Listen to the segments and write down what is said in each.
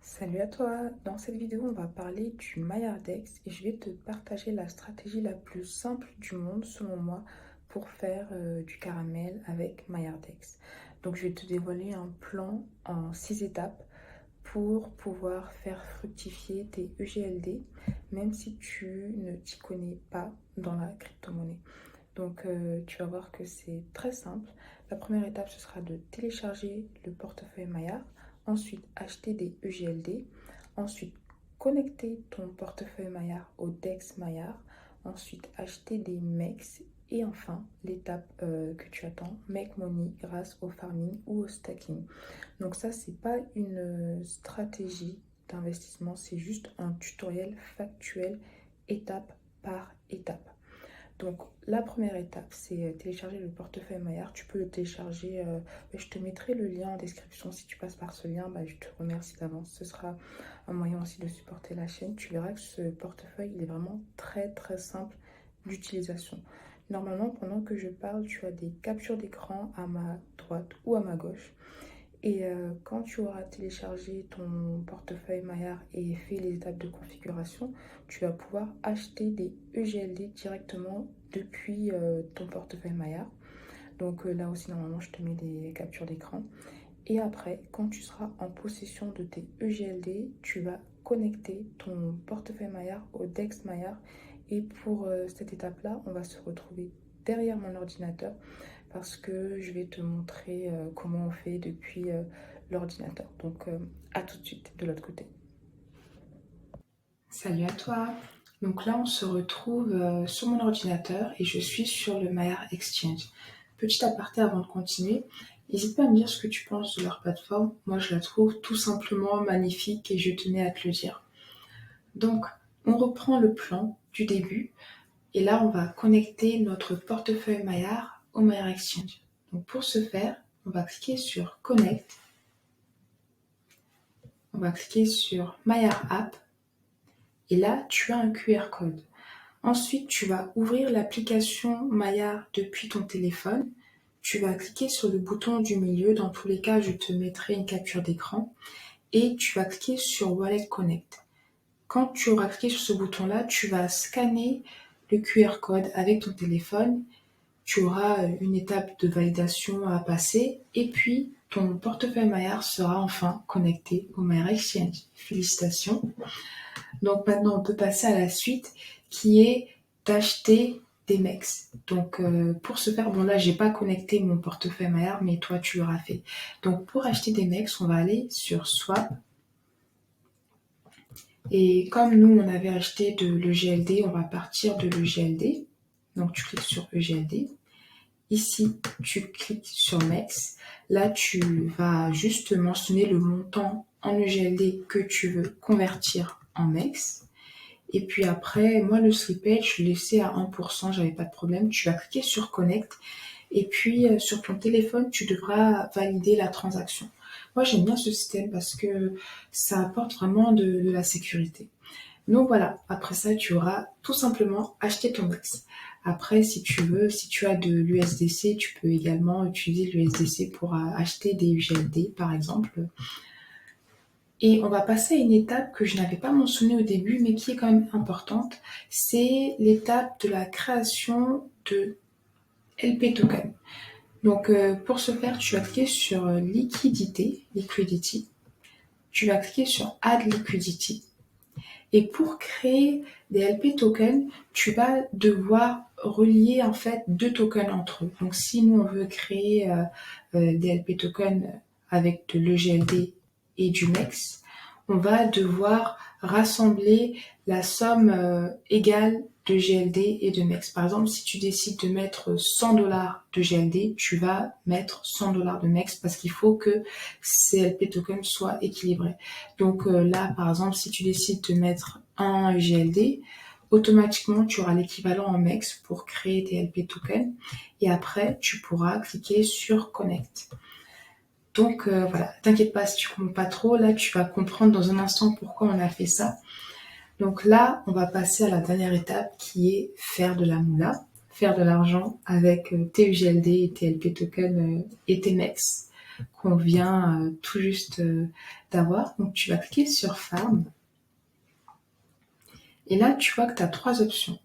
Salut à toi, dans cette vidéo on va parler du Maillardex et je vais te partager la stratégie la plus simple du monde selon moi pour faire du caramel avec Maillardex. Donc je vais te dévoiler un plan en 6 étapes pour pouvoir faire fructifier tes EGLD même si tu ne t'y connais pas dans la crypto-monnaie. Donc tu vas voir que c'est très simple. La première étape, ce sera de télécharger le portefeuille Maillard. Ensuite, acheter des EGLD. Ensuite, connecter ton portefeuille Maillard au DEX Maillard. Ensuite, acheter des MEX. Et enfin, l'étape que tu attends, make money grâce au farming ou au stacking. Donc ça, c'est pas une stratégie d'investissement, c'est juste un tutoriel factuel, étape par étape. Donc, la première étape, c'est télécharger le portefeuille Maillard. Tu peux le télécharger, je te mettrai le lien en description. Si tu passes par ce lien, je te remercie d'avance. Ce sera un moyen aussi de supporter la chaîne. Tu verras que ce portefeuille, il est vraiment très très simple d'utilisation. Normalement, pendant que je parle, tu as des captures d'écran à ma droite ou à ma gauche. Et quand tu auras téléchargé ton portefeuille Maillard et fait les étapes de configuration, tu vas pouvoir acheter des EGLD directement depuis ton portefeuille Maillard. Donc là aussi, normalement, je te mets des captures d'écran. Et après, quand tu seras en possession de tes EGLD, tu vas connecter ton portefeuille Maillard au DEX Maillard. Et pour cette étape-là, on va se retrouver derrière mon ordinateur parce que je vais te montrer comment on fait depuis l'ordinateur. Donc à tout de suite de l'autre côté. Salut à toi. Donc là, on se retrouve sur mon ordinateur et je suis sur le Maillard Exchange. Petit aparté avant de continuer, n'hésite pas à me dire ce que tu penses de leur plateforme. Moi, je la trouve tout simplement magnifique et je tenais à te le dire. Donc, on reprend le plan du début et là, on va connecter notre portefeuille Maillard au Maillard Exchange. Donc, pour ce faire, on va cliquer sur Connect. On va cliquer sur Maillard App et là, tu as un QR code. Ensuite, tu vas ouvrir l'application Maillard depuis ton téléphone. Tu vas cliquer sur le bouton du milieu. Dans tous les cas, je te mettrai une capture d'écran. Et tu vas cliquer sur Wallet Connect. Quand tu auras cliqué sur ce bouton-là, tu vas scanner le QR code avec ton téléphone. Tu auras une étape de validation à passer. Et puis, ton portefeuille Maillard sera enfin connecté au Maillard Exchange. Félicitations. Donc maintenant, on peut passer à la suite qui est d'acheter des MEX. Donc pour ce faire, bon là, j'ai pas connecté mon portefeuille Maillard, mais toi, tu l'auras fait. Donc pour acheter des MEX, on va aller sur Swap. Et comme nous, on avait acheté de l'EGLD, on va partir de l'EGLD. Donc tu cliques sur EGLD. Ici, tu cliques sur MEX. Là, tu vas juste mentionner le montant en EGLD que tu veux convertir en MEX. Et puis après, moi, le slippage, je l'ai laissé à 1%, j'avais pas de problème. Tu vas cliquer sur Connect. Et puis, sur ton téléphone, tu devras valider la transaction. Moi, j'aime bien ce système parce que ça apporte vraiment de la sécurité. Donc voilà, après ça, tu auras tout simplement acheté ton DEX. Après, si tu veux, si tu as de l'USDC, tu peux également utiliser l'USDC pour acheter des UGLD, par exemple. Et on va passer à une étape que je n'avais pas mentionnée au début, mais qui est quand même importante. C'est l'étape de la création de LP token. Donc pour ce faire, tu vas cliquer sur Liquidity. Tu vas cliquer sur Add Liquidity. Et pour créer des LP tokens, tu vas devoir relier en fait deux tokens entre eux. Donc si nous on veut créer des LP tokens avec de l'EGLD et du MEX, on va devoir rassembler la somme égale de GLD et de MEX. Par exemple, si tu décides de mettre 100 dollars de GLD, tu vas mettre 100 dollars de MEX parce qu'il faut que ces LP tokens soient équilibrés. Donc là, par exemple, si tu décides de mettre un GLD, automatiquement, tu auras l'équivalent en MEX pour créer tes LP tokens. Et après, tu pourras cliquer sur Connect. Donc voilà, t'inquiète pas si tu comprends pas trop, là tu vas comprendre dans un instant pourquoi on a fait ça. Donc là, on va passer à la dernière étape qui est faire de la moula, faire de l'argent avec tes UGLD et tes LP tokens et tes MEX. qu'on vient tout juste d'avoir. Donc tu vas cliquer sur Farm. Et là, tu vois que tu as 3 options.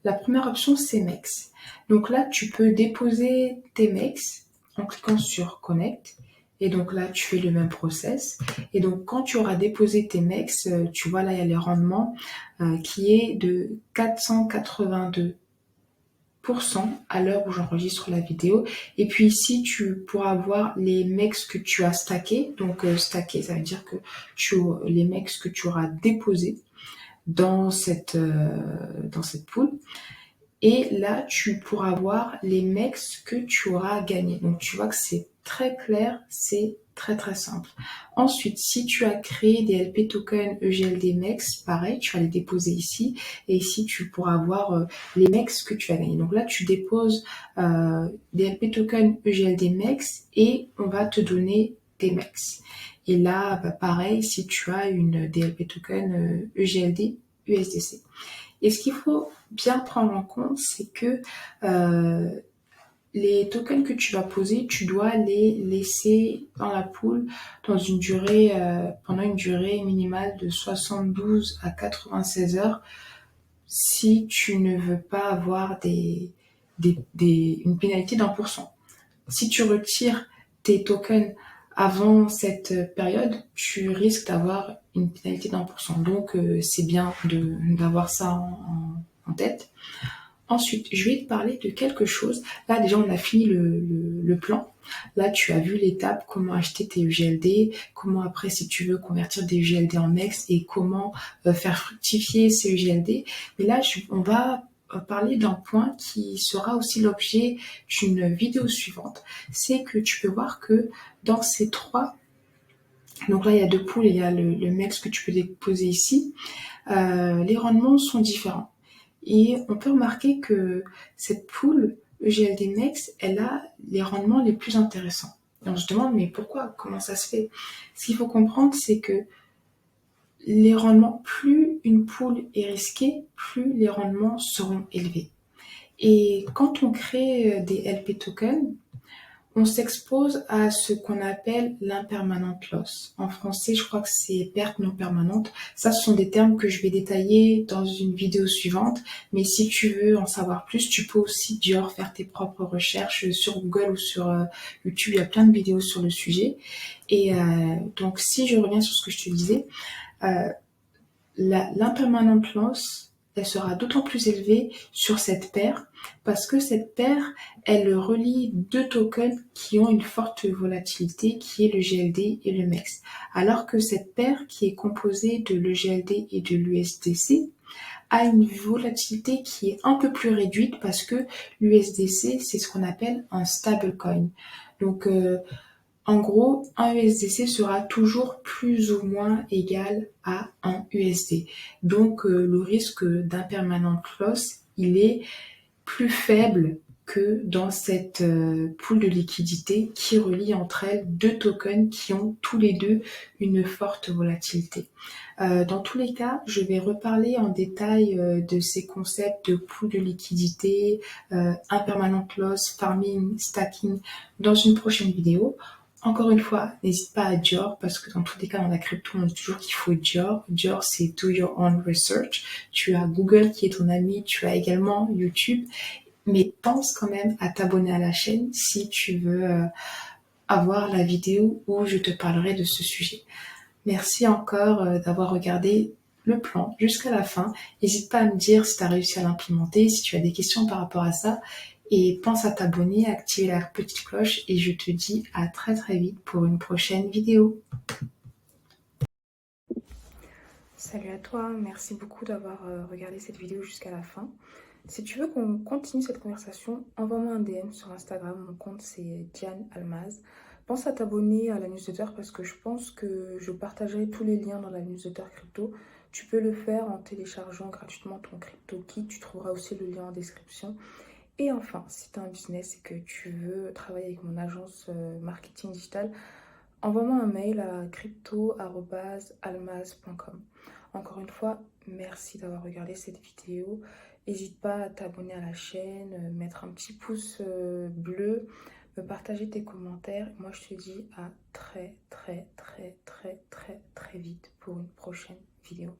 La première option, c'est MEX. Donc là, tu peux déposer tes MEX en cliquant sur Connect. Et donc là, tu fais le même process. Et donc, quand tu auras déposé tes MEX, tu vois là, il y a les rendements qui est de 482% à l'heure où j'enregistre la vidéo. Et puis ici, tu pourras voir les MEX que tu as stackés. Donc, stacké, ça veut dire que les MEX que tu auras déposés dans cette pool. Et là, tu pourras voir les MEX que tu auras gagnés. Donc, tu vois que c'est très clair, c'est très très simple. Ensuite, si tu as créé des LP tokens EGLD MEX, pareil, tu vas les déposer ici. Et ici, tu pourras voir les MEX que tu as gagnés. Donc là, tu déposes des LP tokens EGLD MEX et on va te donner des MEX. Et là, pareil, si tu as une DLP token EGLD USDC. Et ce qu'il faut bien prendre en compte, c'est que les tokens que tu vas poser, tu dois les laisser dans la pool dans une durée, pendant une durée minimale de 72 à 96 heures si tu ne veux pas avoir une pénalité d'1%. Si tu retires tes tokens avant cette période, tu risques d'avoir une pénalité d'1%. Donc, c'est bien d'avoir ça en tête. Ensuite, je vais te parler de quelque chose. Là, déjà, on a fini le plan. Là, tu as vu l'étape, comment acheter tes UGLD, comment après, si tu veux convertir des UGLD en MEX et comment faire fructifier ces UGLD. Mais là, on va parler d'un point qui sera aussi l'objet d'une vidéo suivante. C'est que tu peux voir que dans ces trois, donc là, il y a 2 pools et il y a le MEX que tu peux déposer ici, les rendements sont différents. Et on peut remarquer que cette pool EGLD MEX, elle a les rendements les plus intéressants. Et on se demande, mais pourquoi? Comment ça se fait? Ce qu'il faut comprendre, c'est que les rendements, plus une pool est risquée, plus les rendements seront élevés. Et quand on crée des LP tokens, on s'expose à ce qu'on appelle l'impermanent loss. En français, je crois que c'est perte non permanente. Ça, ce sont des termes que je vais détailler dans une vidéo suivante. Mais si tu veux en savoir plus, tu peux aussi faire tes propres recherches sur Google ou sur YouTube. Il y a plein de vidéos sur le sujet. Et donc, si je reviens sur ce que je te disais, l'impermanent loss, elle sera d'autant plus élevée sur cette paire parce que cette paire, elle relie 2 tokens qui ont une forte volatilité, qui est le GLD et le MEX. Alors que cette paire, qui est composée de l'EGLD et de l'USDC, a une volatilité qui est un peu plus réduite parce que l'USDC, c'est ce qu'on appelle un stablecoin. Donc, en gros, un USDC sera toujours plus ou moins égal à un USD. Donc, le risque d'impermanent loss, il est plus faible que dans cette pool de liquidité qui relie entre elles 2 tokens qui ont tous les deux une forte volatilité. Dans tous les cas, je vais reparler en détail de ces concepts de pool de liquidité, impermanent loss, farming, stacking dans une prochaine vidéo. Encore une fois, n'hésite pas à Dior parce que dans tous les cas, dans la crypto, on dit toujours qu'il faut Dior. Dior, c'est do your own research. Tu as Google qui est ton ami, tu as également YouTube. Mais pense quand même à t'abonner à la chaîne si tu veux avoir la vidéo où je te parlerai de ce sujet. Merci encore d'avoir regardé le plan jusqu'à la fin. N'hésite pas à me dire si tu as réussi à l'implémenter, si tu as des questions par rapport à ça. Et pense à t'abonner, à activer la petite cloche et je te dis à très très vite pour une prochaine vidéo. Salut à toi, merci beaucoup d'avoir regardé cette vidéo jusqu'à la fin. Si tu veux qu'on continue cette conversation, envoie-moi un DM sur Instagram, mon compte c'est Diane Almaz. Pense à t'abonner à la newsletter parce que je pense que je partagerai tous les liens dans la newsletter crypto. Tu peux le faire en téléchargeant gratuitement ton crypto kit, tu trouveras aussi le lien en description. Et enfin, si tu as un business et que tu veux travailler avec mon agence marketing digital, envoie-moi un mail à crypto@almaz.com. Encore une fois, merci d'avoir regardé cette vidéo. N'hésite pas à t'abonner à la chaîne, mettre un petit pouce bleu, me partager tes commentaires. Moi, je te dis à très vite pour une prochaine vidéo.